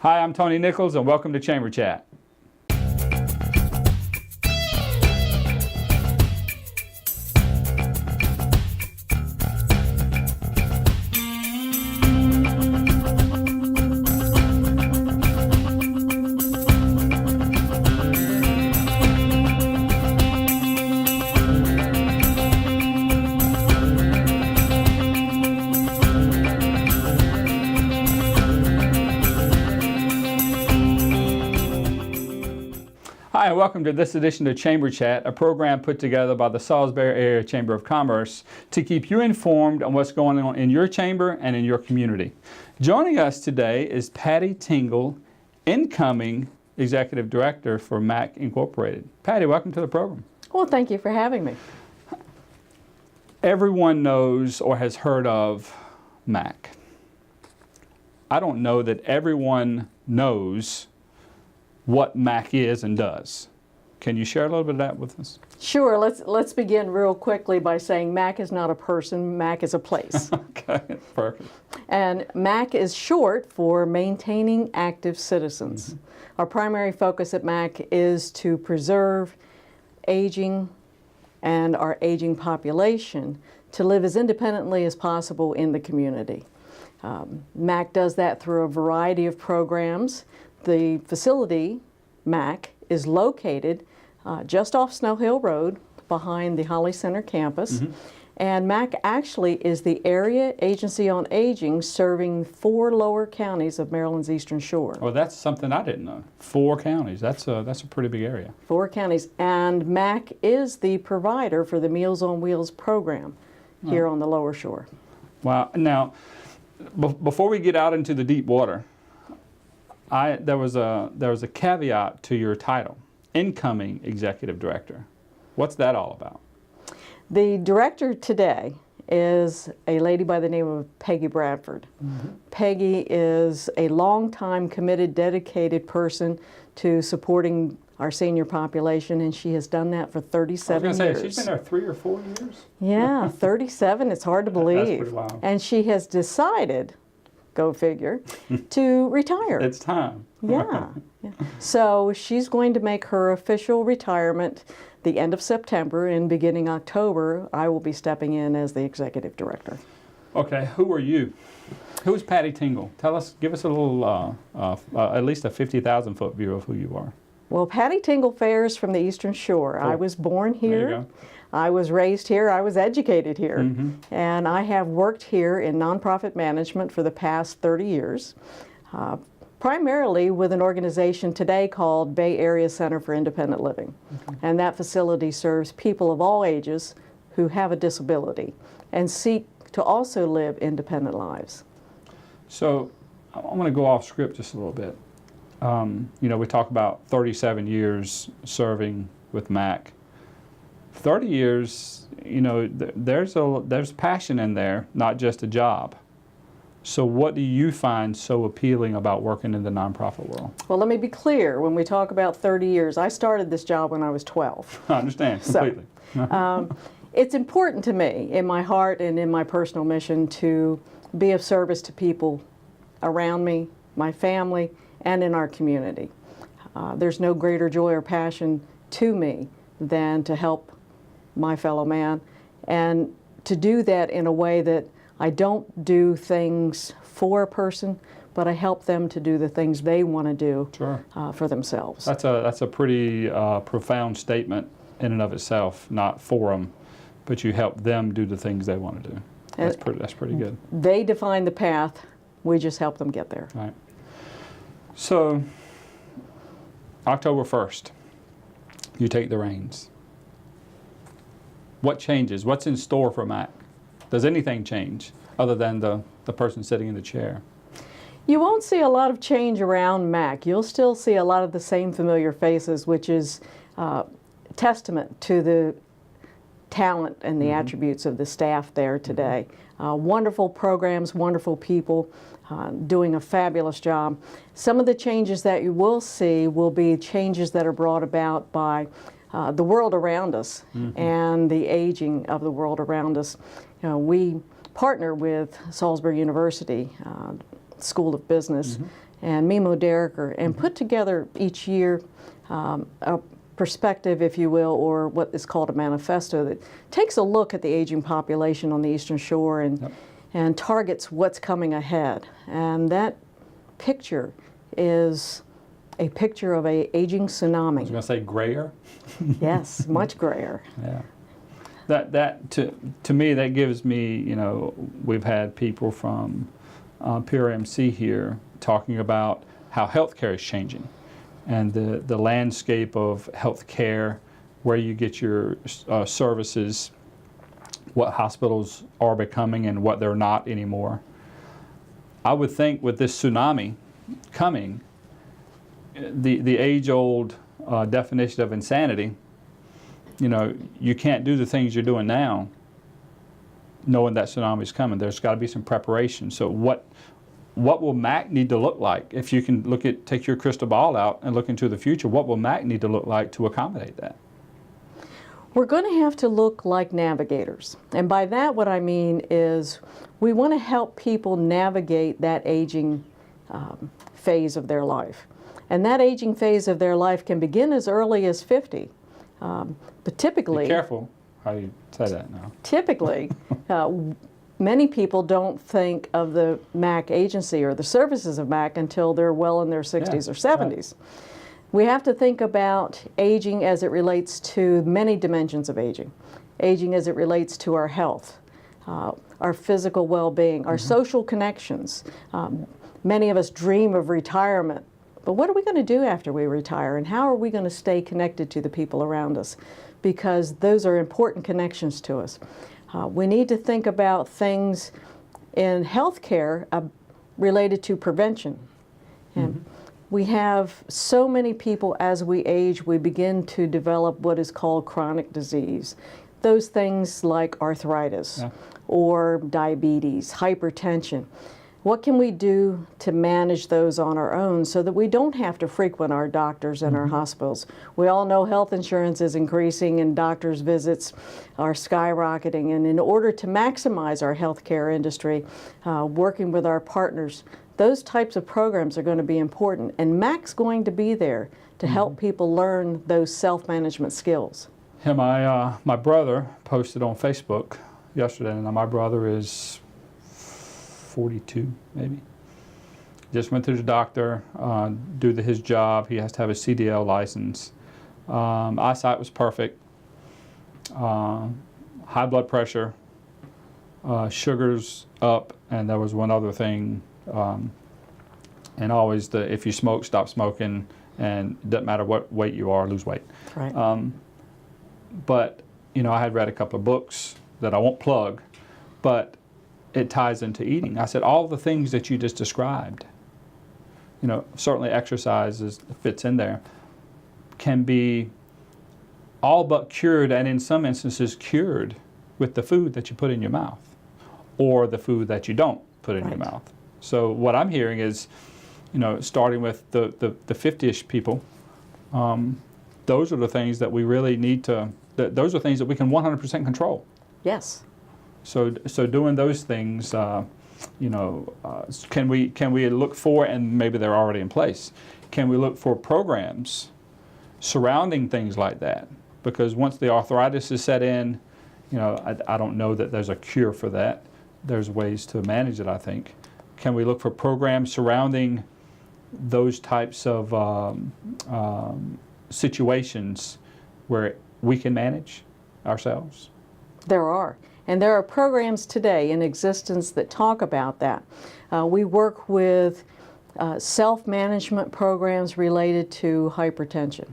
Hi, I'm Tony Nichols, and welcome to Chamber Chat. Hi, and welcome to this edition of Chamber Chat, a program put together by the Salisbury Area Chamber of Commerce to keep you informed on what's going on in your chamber and in your community. Joining us today is Pattie Tingle, incoming Executive Director for MAC Incorporated. Pattie, welcome to the program. Well, thank you for having me. Everyone knows or has heard of MAC. I don't know that everyone knows what MAC is and does. Can you share a little bit of that with us? Sure. Let's begin real quickly by saying MAC is not a person, MAC is a place. Okay, perfect. And MAC is short for Maintaining Active Citizens. Our primary focus at MAC is to preserve aging and our aging population to live as independently as possible in the community. MAC does that through a variety of programs. The facility, MAC, is located just off Snow Hill Road behind the Holly Center campus. And MAC actually is the area agency on aging serving 4 lower counties of Maryland's Eastern Shore. Well, that's something I didn't know. 4 counties. That's a pretty big area. 4 counties. And MAC is the provider for the Meals on Wheels program here on the lower shore. Wow. Now, before we get out into the deep water, there was a caveat to your title, incoming Executive Director. What's that all about? The director today is a lady by the name of Peggy Bradford. Peggy is a longtime committed, dedicated person to supporting our senior population, and she has done that for 37 years. I was going to say, she's been there 3 or 4 years? Yeah, 37, it's hard to believe. That's pretty wild. And she has decided, go figure, to retire. It's time. Yeah. So she's going to make her official retirement the end of September, and beginning October, I will be stepping in as the Executive Director. Okay, who are you? Who is Pattie Tingle? Give us a little, at least a 50,000-foot view of who you are. Well, Pattie Tingle fares from the Eastern Shore. Cool. I was born here. There you go. I was raised here, I was educated here, and I have worked here in nonprofit management for the past 30 years, primarily with an organization today called Bay Area Center for Independent Living. And that facility serves people of all ages who have a disability and seek to also live independent lives. So I want to go off script just a little bit. You know, we talk about 37 years serving with MAC. 30 years, you know, there's passion in there, not just a job. So what do you find so appealing about working in the nonprofit world? Well, let me be clear. When we talk about 30 years, I started this job when I was 12. I understand completely. So, it's important to me, in my heart and in my personal mission, to be of service to people around me, my family, and in our community. There's no greater joy or passion to me than to help my fellow man, and to do that in a way that I don't do things for a person, but I help them to do the things they want to do for themselves. That's a pretty profound statement in and of itself, not for them, but you help them do the things they want to do. That's pretty good. They define the path, we just help them get there. Right. So, October 1st, you take the reins. What changes? What's in store for MAC? Does anything change other than the person sitting in the chair? You won't see a lot of change around MAC. You'll still see a lot of the same familiar faces, which is testament to the talent and the attributes of the staff there today. Wonderful programs, wonderful people, doing a fabulous job. Some of the changes that you will see will be changes that are brought about by the world around us and the aging of the world around us. You know, we partner with Salisbury University School of Business and Mimo Derricker, and put together each year a perspective, if you will, or what is called a manifesto that takes a look at the aging population on the Eastern Shore and targets what's coming ahead. And that picture is a picture of an aging tsunami. I was going to say grayer. Yes, much grayer. Yeah. That to me, that gives me, you know, we've had people from PRMC here talking about how healthcare is changing and the landscape of healthcare, where you get your services, what hospitals are becoming and what they're not anymore. I would think with this tsunami coming, the age-old definition of insanity, you know, you can't do the things you're doing now knowing that tsunami is coming. There's got to be some preparation. So what will MAC need to look like? If you can take your crystal ball out and look into the future, what will MAC need to look like to accommodate that? We're going to have to look like navigators. And by that, what I mean is we want to help people navigate that aging phase of their life. And that aging phase of their life can begin as early as 50. But typically... Be careful how you say that now. Typically, many people don't think of the MAC agency or the services of MAC until they're well in their 60s or 70s. Right. We have to think about aging as it relates to many dimensions of aging. Aging as it relates to our health, our physical well-being, our social connections. Many of us dream of retirement, but what are we going to do after we retire, and how are we going to stay connected to the people around us? Because those are important connections to us. We need to think about things in healthcare related to prevention. And we have so many people, as we age, we begin to develop what is called chronic disease. Those things like arthritis or diabetes, hypertension. What can we do to manage those on our own so that we don't have to frequent our doctors and our hospitals? We all know health insurance is increasing and doctors' visits are skyrocketing. And in order to maximize our healthcare industry, working with our partners, those types of programs are going to be important. And MAC's going to be there to help people learn those self-management skills. Yeah, my brother posted on Facebook yesterday, and my brother is 42, maybe. Just went to the doctor, do his job. He has to have a CDL license. Eyesight was perfect. High blood pressure, sugars up, and there was one other thing. And always if you smoke, stop smoking, and it doesn't matter what weight you are, lose weight. Right. But, you know, I had read a couple of books that I won't plug, but it ties into eating. I said, all the things that you just described, you know, certainly exercise fits in there, can be all but cured, and in some instances cured, with the food that you put in your mouth or the food that you don't put in your mouth. So what I'm hearing is, you know, starting with the 50-ish people, those are the things that we really need to, those are things that we can 100% control. Yes. So doing those things, you know, can we look for, and maybe they're already in place, can we look for programs surrounding things like that? Because once the arthritis is set in, you know, I don't know that there's a cure for that. There's ways to manage it, I think. Can we look for programs surrounding those types of situations where we can manage ourselves? There are. And there are programs today in existence that talk about that. We work with self-management programs related to hypertension,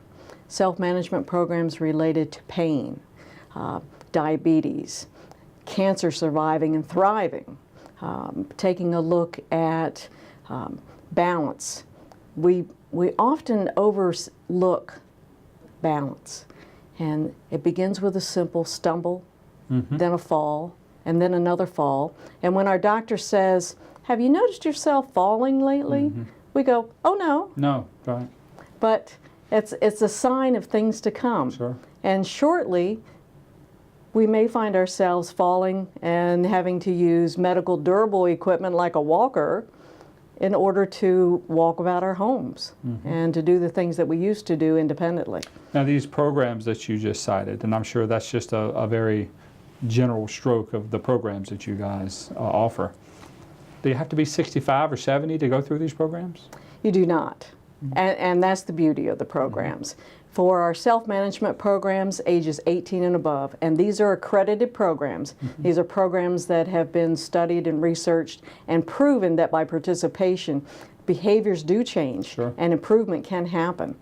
self-management programs related to pain, diabetes, cancer surviving and thriving, taking a look at balance. We often overlook balance, and it begins with a simple stumble, then a fall, and then another fall. And when our doctor says, "Have you noticed yourself falling lately?" We go, "Oh no." No, right. But it's a sign of things to come. Sure. And shortly, we may find ourselves falling and having to use medical durable equipment like a walker in order to walk about our homes and to do the things that we used to do independently. Now, these programs that you just cited, and I'm sure that's just a very general stroke of the programs that you guys offer. Do you have to be 65 or 70 to go through these programs? You do not. And that's the beauty of the programs. For our self-management programs, ages 18 and above, and these are accredited programs. These are programs that have been studied and researched and proven that by participation, behaviors do change and improvement can happen.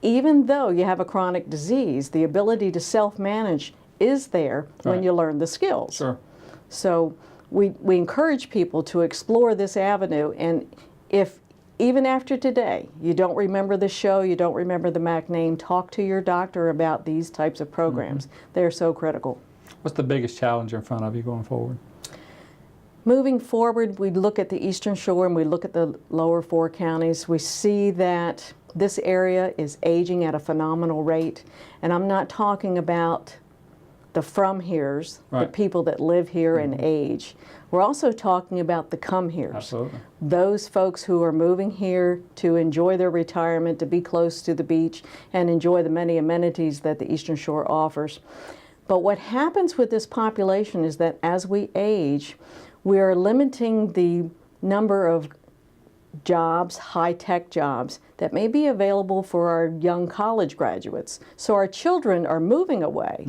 Even though you have a chronic disease, the ability to self-manage is there when you learn the skills. Sure. So we encourage people to explore this avenue, and if even after today, you don't remember the show, you don't remember the MAC name, talk to your doctor about these types of programs. They're so critical. What's the biggest challenge in front of you going forward? Moving forward, we look at the Eastern Shore and we look at the lower 4 counties. We see that this area is aging at a phenomenal rate. And I'm not talking about the from-heres, the people that live here and age. We're also talking about the come-heres. Absolutely. Those folks who are moving here to enjoy their retirement, to be close to the beach, and enjoy the many amenities that the Eastern Shore offers. But what happens with this population is that as we age, we are limiting the number of jobs, high-tech jobs, that may be available for our young college graduates. So our children are moving away,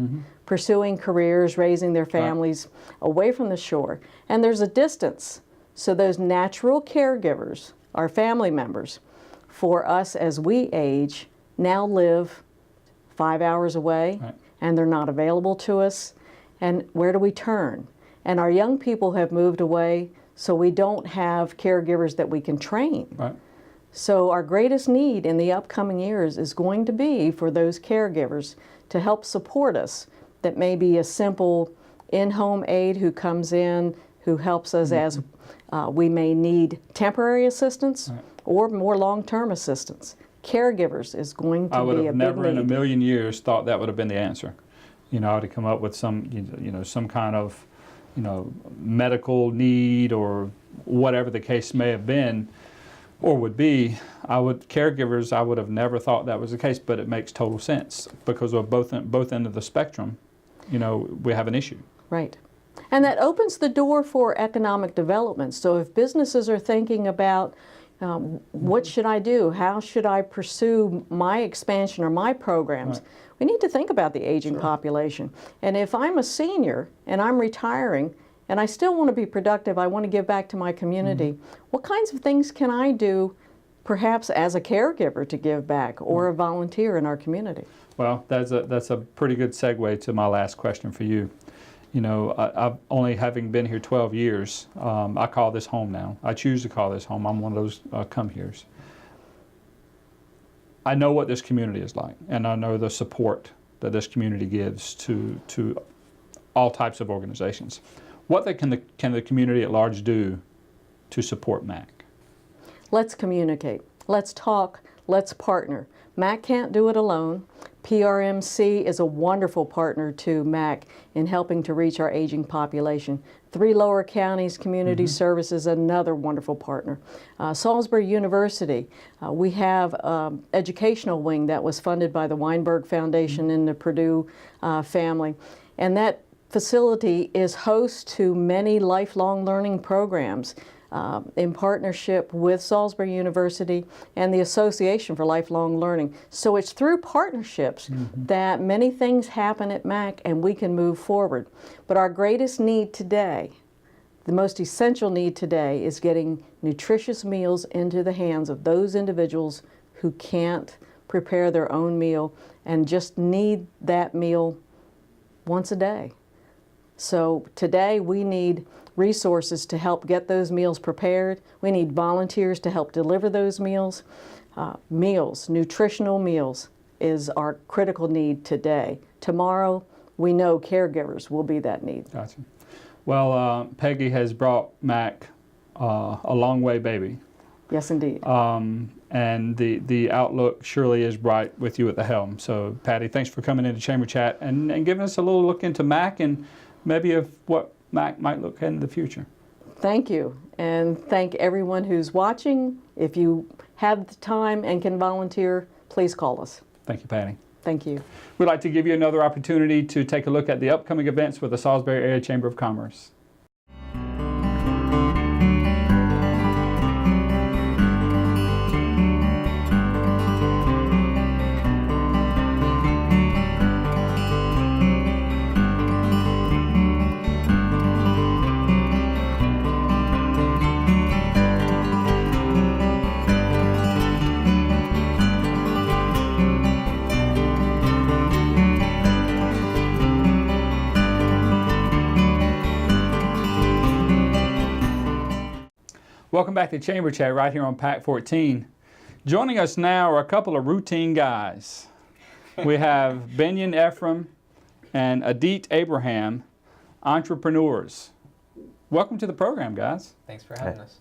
pursuing careers, raising their families away from the shore. And there's a distance. So those natural caregivers, our family members, for us as we age, now live 5 hours away, and they're not available to us. And where do we turn? And our young people have moved away, so we don't have caregivers that we can train. So our greatest need in the upcoming years is going to be for those caregivers to help support us. That may be a simple in-home aide who comes in, who helps us as we may need temporary assistance or more long-term assistance. Caregivers is going to be a big need. I would have never in a million years thought that would have been the answer. You know, to come up with some, some kind of, medical need or whatever the case may have been or would be. Caregivers, I would have never thought that was the case, but it makes total sense because of both ends of the spectrum, we have an issue. Right. And that opens the door for economic development. So if businesses are thinking about what should I do? How should I pursue my expansion or my programs? We need to think about the aging population. And if I'm a senior and I'm retiring and I still want to be productive, I want to give back to my community, what kinds of things can I do perhaps as a caregiver to give back or a volunteer in our community? Well, that's a pretty good segue to my last question for you. I've only having been here 12 years, I call this home now. I choose to call this home. I'm one of those come-heres. I know what this community is like, and I know the support that this community gives to all types of organizations. What can the community at large do to support MAC? Let's communicate. Let's talk. Let's partner. MAC can't do it alone. PRMC is a wonderful partner to MAC in helping to reach our aging population. 3 Lower Counties Community Services, another wonderful partner. Salisbury University, we have an educational wing that was funded by the Weinberg Foundation and the Purdue family. And that facility is host to many lifelong learning programs in partnership with Salisbury University and the Association for Lifelong Learning. So it's through partnerships that many things happen at MAC and we can move forward. But our greatest need today, the most essential need today, is getting nutritious meals into the hands of those individuals who can't prepare their own meal and just need that meal once a day. So today we need resources to help get those meals prepared. We need volunteers to help deliver those meals. Nutritional meals is our critical need today. Tomorrow, we know caregivers will be that need. Gotcha. Well, Peggy has brought MAC a long way, baby. Yes, indeed. And the outlook surely is bright with you at the helm. So, Patty, thanks for coming into Chamber Chat and giving us a little look into MAC and maybe of what MAC might look in the future. Thank you, and thank everyone who's watching. If you have the time and can volunteer, please call us. Thank you, Patty. Thank you. We'd like to give you another opportunity to take a look at the upcoming events with the Salisbury Area Chamber of Commerce. Welcome back to Chamber Chat right here on PAC 14. Joining us now are a couple of routine guys. We have Benyam, Ephrem, and Adit, Ephrem, entrepreneurs. Welcome to the program, guys. Thanks for having us.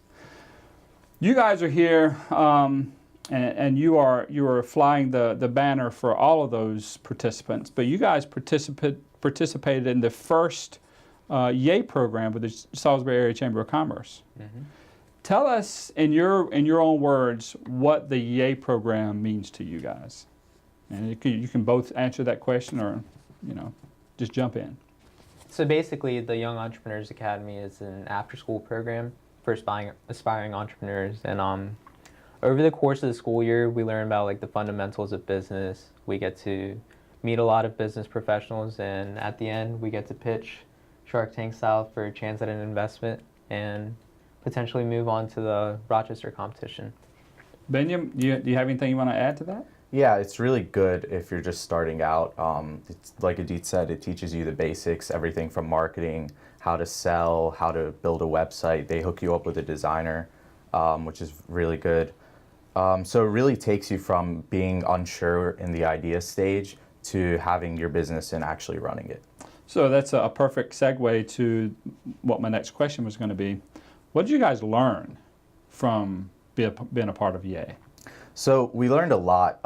You guys are here, and you are flying the banner for all of those participants. But you guys participated in the first YAY program with the Salisbury Area Chamber of Commerce. Mm-hmm. Tell us in your own words what the YAY program means to you guys, and you can both answer that question, or just jump in. So basically, the Young Entrepreneurs Academy is an after-school program for aspiring entrepreneurs, and over the course of the school year, we learn about like the fundamentals of business. We get to meet a lot of business professionals, and at the end, we get to pitch Shark Tank style for a chance at an investment and potentially move on to the Rochester competition. Benyam, do you have anything you want to add to that? Yeah, it's really good if you're just starting out. It's, like Adit said, it teaches you the basics, everything from marketing, how to sell, how to build a website. They hook you up with a designer, which is really good. So it really takes you from being unsure in the idea stage to having your business and actually running it. So that's a perfect segue to what my next question was going to be. What did you guys learn from being a part of YAY? So we learned a lot.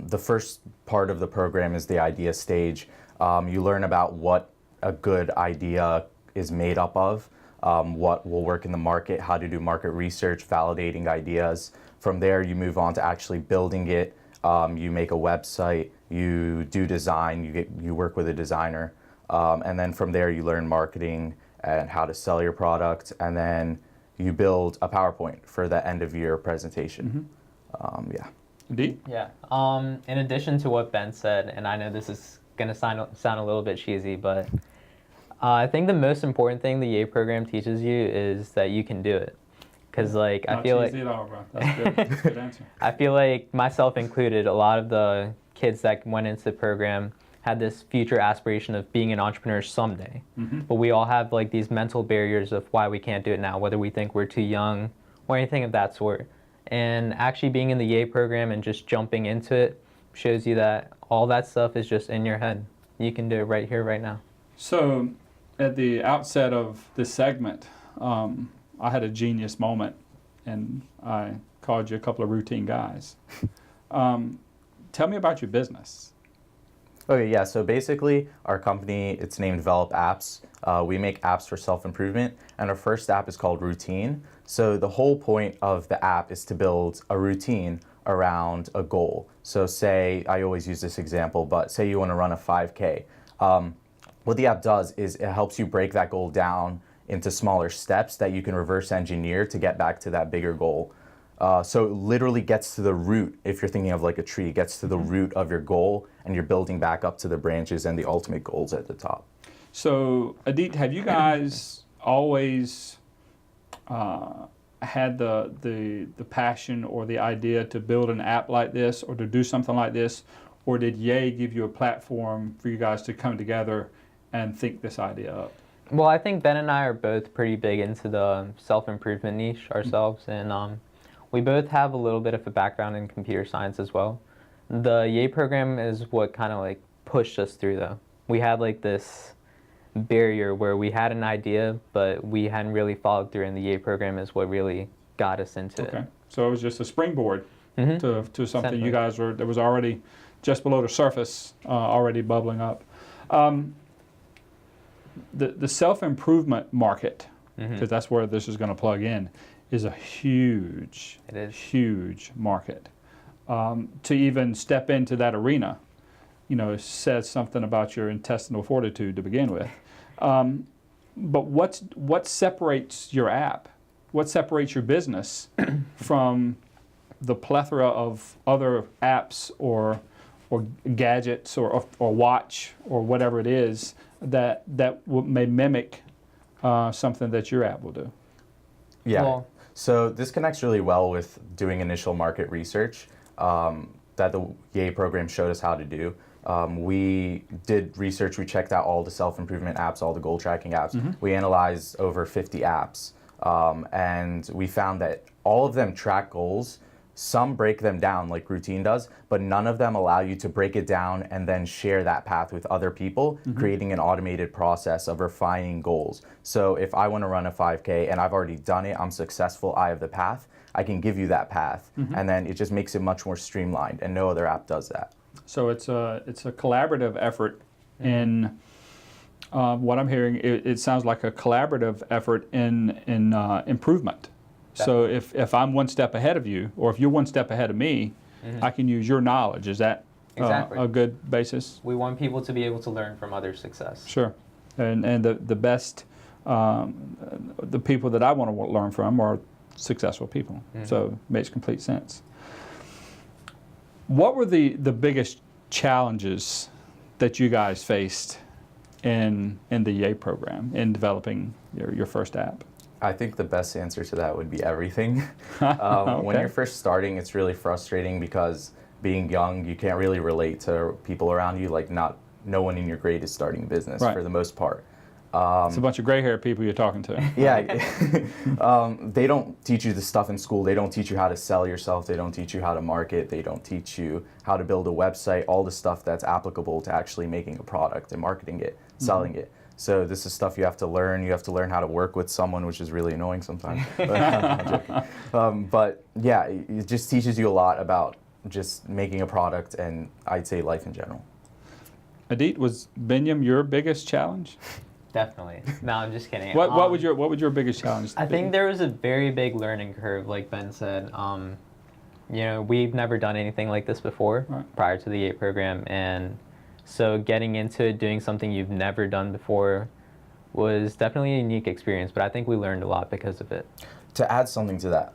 The first part of the program is the idea stage. You learn about what a good idea is made up of, what will work in the market, how to do market research, validating ideas. From there, you move on to actually building it. You make a website, you do design, you work with a designer. And then from there, you learn marketing and how to sell your product. And then you build a PowerPoint for the end of year presentation. Mm-hmm. Yeah. Adit? Yeah. In addition to what Ben said, and I know this is going to sound a little bit cheesy, but I think the most important thing the YAY program teaches you is that you can do it. Because like Not I feel cheesy like at all, bro. That's good. That's a good answer. I feel like myself included, a lot of the kids that went into the program had this future aspiration of being an entrepreneur someday. Mm-hmm. But we all have like these mental barriers of why we can't do it now, whether we think we're too young or anything of that sort. And actually being in the YAY program and just jumping into it shows you that all that stuff is just in your head. You can do it right here, right now. So at the outset of this segment, I had a genius moment, and I called you a couple of routine guys. Tell me about your business. Okay, yeah, so basically our company, it's named Develop Apps. We make apps for self-improvement, and our first app is called Routine. So the whole point of the app is to build a routine around a goal. So say, I always use this example, but say you want to run a 5K. What the app does is it helps you break that goal down into smaller steps that you can reverse engineer to get back to that bigger goal. So it literally gets to the root, if you're thinking of like a tree, gets to the root of your goal, and you're building back up to the branches and the ultimate goals at the top. So Adit, have you guys always had the passion or the idea to build an app like this or to do something like this, or did YAY give you a platform for you guys to come together and think this idea up? Well, I think Ben and I are both pretty big into the self-improvement niche ourselves, and we both have a little bit of a background in computer science as well. The YAY program is what kind of like pushed us through though. We had like this barrier where we had an idea, but we hadn't really followed through, and the YAY program is what really got us into it. Okay, so it was just a springboard to something Essentially. you guys were, that was already just below the surface, already bubbling up. The self-improvement market, because that's where this is going to plug in, is a huge, It is. huge market. To even step into that arena, it says something about your intestinal fortitude to begin with. But what separates your app? What separates your business from the plethora of other apps or gadgets or watch or whatever it is that may mimic something that your app will do? Yeah. Well- So this connects really well with doing initial market research that the YAY program showed us how to do. We did research, we checked out all the self-improvement apps, all the goal tracking apps. We analyzed over 50 apps, and we found that all of them track goals. Some break them down like Routine does, but none of them allow you to break it down and then share that path with other people, creating an automated process of refining goals. So if I want to run a 5K and I've already done it, I'm successful, I have the path, I can give you that path, and then it just makes it much more streamlined, and no other app does that. So it's a collaborative effort in what I'm hearing. It sounds like a collaborative effort in improvement. So if I'm one step ahead of you, or if you're one step ahead of me, I can use your knowledge. Is that Exactly. a good basis? We want people to be able to learn from others' success. Sure. And the best, the people that I want to learn from are successful people. So it makes complete sense. What were the biggest challenges that you guys faced in the YAY program in developing your first app? I think the best answer to that would be everything. Okay. When you're first starting, it's really frustrating because being young, you can't really relate to people around you. Like no one in your grade is starting a business Right. for the most part. It's a bunch of gray-haired people you're talking to. Yeah, they don't teach you the stuff in school. They don't teach you how to sell yourself. They don't teach you how to market. They don't teach you how to build a website, all the stuff that's applicable to actually making a product and marketing it, selling it. So this is stuff you have to learn. You have to learn how to work with someone, which is really annoying sometimes. But yeah, it just teaches you a lot about just making a product and I'd say life in general. Adit, was Benyam your biggest challenge? Definitely. No, I'm just kidding. What would your biggest challenge I be? think there was a very big learning curve, like Ben said. We've never done anything like this before Right. prior to the YAY program, and so getting into it, doing something you've never done before was definitely a unique experience, but I think we learned a lot because of it. To add something to that,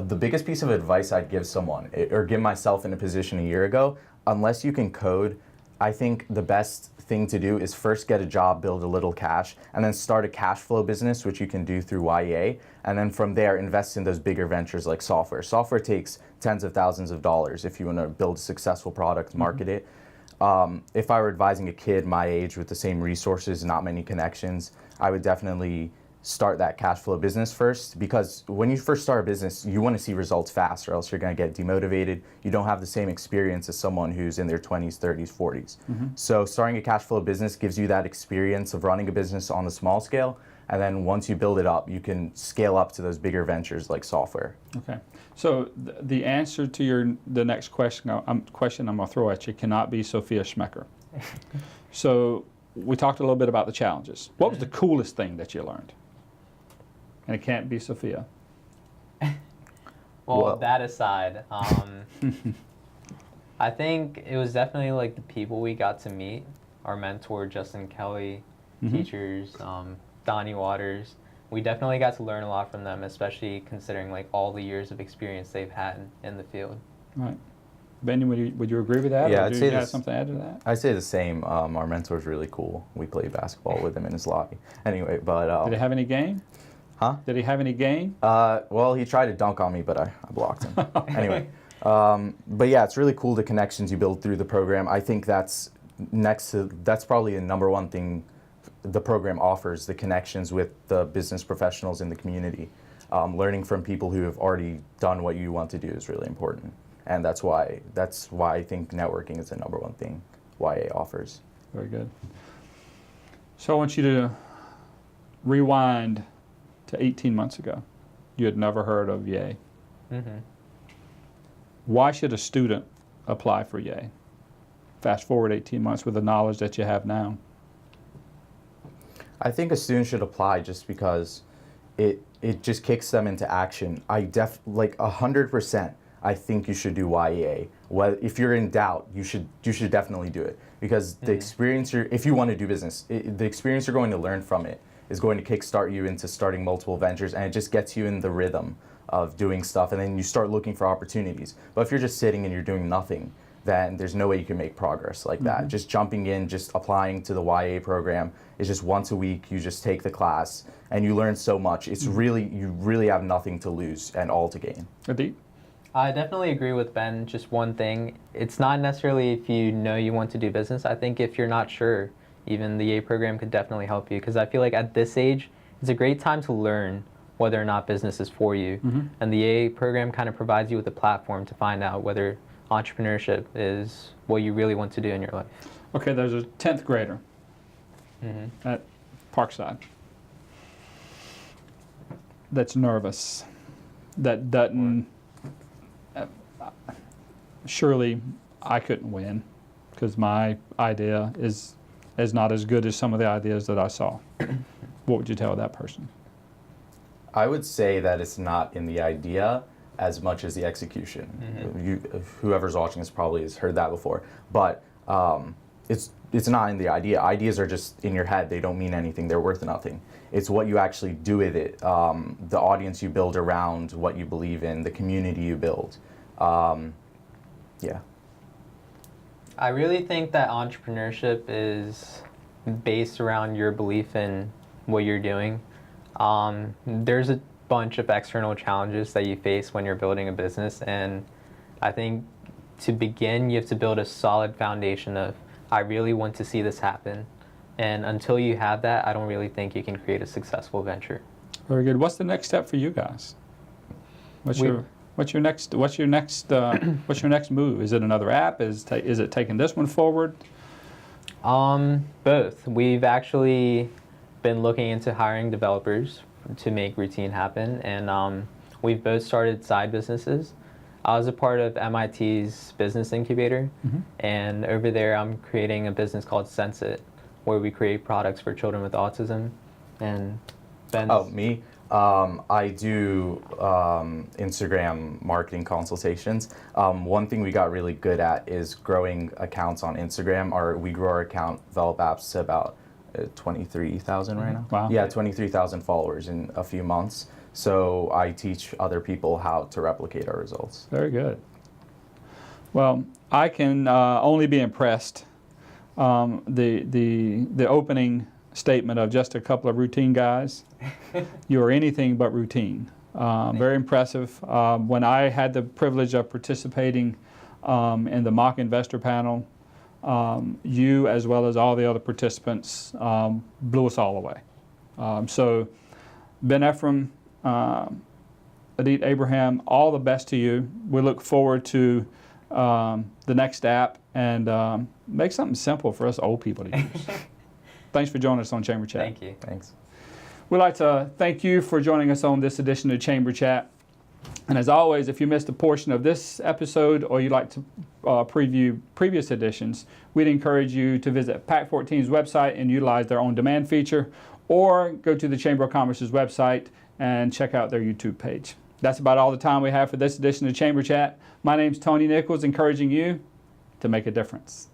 the biggest piece of advice I'd give someone, or give myself in a position a year ago, unless you can code, I think the best thing to do is first get a job, build a little cash, and then start a cash flow business, which you can do through YA, and then from there invest in those bigger ventures like software. Software takes tens of thousands of dollars if you want to build a successful product, market it. If I were advising a kid my age with the same resources, not many connections, I would definitely start that cash flow business first, because when you first start a business, you want to see results fast or else you're going to get demotivated. You don't have the same experience as someone who's in their 20s, 30s, 40s. So starting a cash flow business gives you that experience of running a business on the small scale, and then once you build it up, you can scale up to those bigger ventures like software. Okay. So the answer to the next question I'm going to throw at you cannot be Sophia Schmecker. So we talked a little bit about the challenges. What was the coolest thing that you learned? And it can't be Sophia. Well, that aside, I think it was definitely like the people we got to meet. Our mentor, Justin Kelly, teachers, Donnie Waters. We definitely got to learn a lot from them, especially considering like all the years of experience they've had in the field. Right. Benyam, would you agree with that? Yeah, or I'd do say you have this- something to add to that? I'd say the same. Our mentor's really cool. We played basketball with him in his lobby. Anyway, but... Did he have any game? Huh? Did he have any game? Well, he tried to dunk on me, but I blocked him. Anyway, but yeah, it's really cool the connections you build through the program. I think that's probably the number one thing the program offers, the connections with the business professionals in the community. Learning from people who have already done what you want to do is really important. And that's why I think networking is the number one thing YA offers. Very good. So I want you to rewind to 18 months ago. You had never heard of YAY. Why should a student apply for YAY? Fast forward 18 months with the knowledge that you have now. I think a student should apply just because it just kicks them into action. Like 100%. I think you should do YEA. Well, if you're in doubt, you should definitely do it, because the experience if you want to do business, the experience you're going to learn from it is going to kickstart you into starting multiple ventures, and it just gets you in the rhythm of doing stuff, and then you start looking for opportunities. But if you're just sitting and you're doing nothing, then there's no way you can make progress like that. Just jumping in, just applying to the YA program is just once a week. You just take the class and you learn so much. It's you really have nothing to lose and all to gain. Adit? I definitely agree with Ben. Just one thing, it's not necessarily if you know you want to do business. I think if you're not sure, even the A program could definitely help you, because I feel like at this age, it's a great time to learn whether or not business is for you. And the A program kind of provides you with a platform to find out whether entrepreneurship is what you really want to do in your life. Okay, there's a 10th grader at Parkside that's nervous, that doesn't, surely I couldn't win because my idea is not as good as some of the ideas that I saw. What would you tell that person? I would say that it's not in the idea as much as the execution. Whoever's watching this probably has heard that before, but it's not in the idea. Ideas are just in your head. They don't mean anything. They're worth nothing. It's what you actually do with it, the audience you build around what you believe in, the community you build. Yeah. I really think that entrepreneurship is based around your belief in what you're doing. There's a bunch of external challenges that you face when you're building a business, and I think to begin, you have to build a solid foundation of, I really want to see this happen. And until you have that, I don't really think you can create a successful venture. Very good. What's the next step for you guys? What's your next move? Is it another app? Is it taking this one forward? Both. We've actually been looking into hiring developers to make Routine happen, and we've both started side businesses. I was a part of MIT's business incubator, and over there I'm creating a business called Sense It, where we create products for children with autism. And Ben's... Oh, me? I do Instagram marketing consultations. One thing we got really good at is growing accounts on Instagram. We grew our account, Develop Apps, to about 23,000 right now. Wow. Yeah, 23,000 followers in a few months. So I teach other people how to replicate our results. Very good. Well, I can only be impressed. The opening statement of just a couple of routine guys. You are anything but routine. Very impressive. When I had the privilege of participating in the mock investor panel, you, as well as all the other participants, blew us all away. So, Ben Ephrem, Adit, Abraham, all the best to you. We look forward to the next app, and make something simple for us old people to use. Thanks for joining us on Chamber Chat. Thank you. Thanks. We'd like to thank you for joining us on this edition of Chamber Chat. And as always, if you missed a portion of this episode or you'd like to preview previous editions, we'd encourage you to visit Pack 14's website and utilize their on-demand feature, or go to the Chamber of Commerce's website and check out their YouTube page. That's about all the time we have for this edition of Chamber Chat. My name's Tony Nichols, encouraging you to make a difference.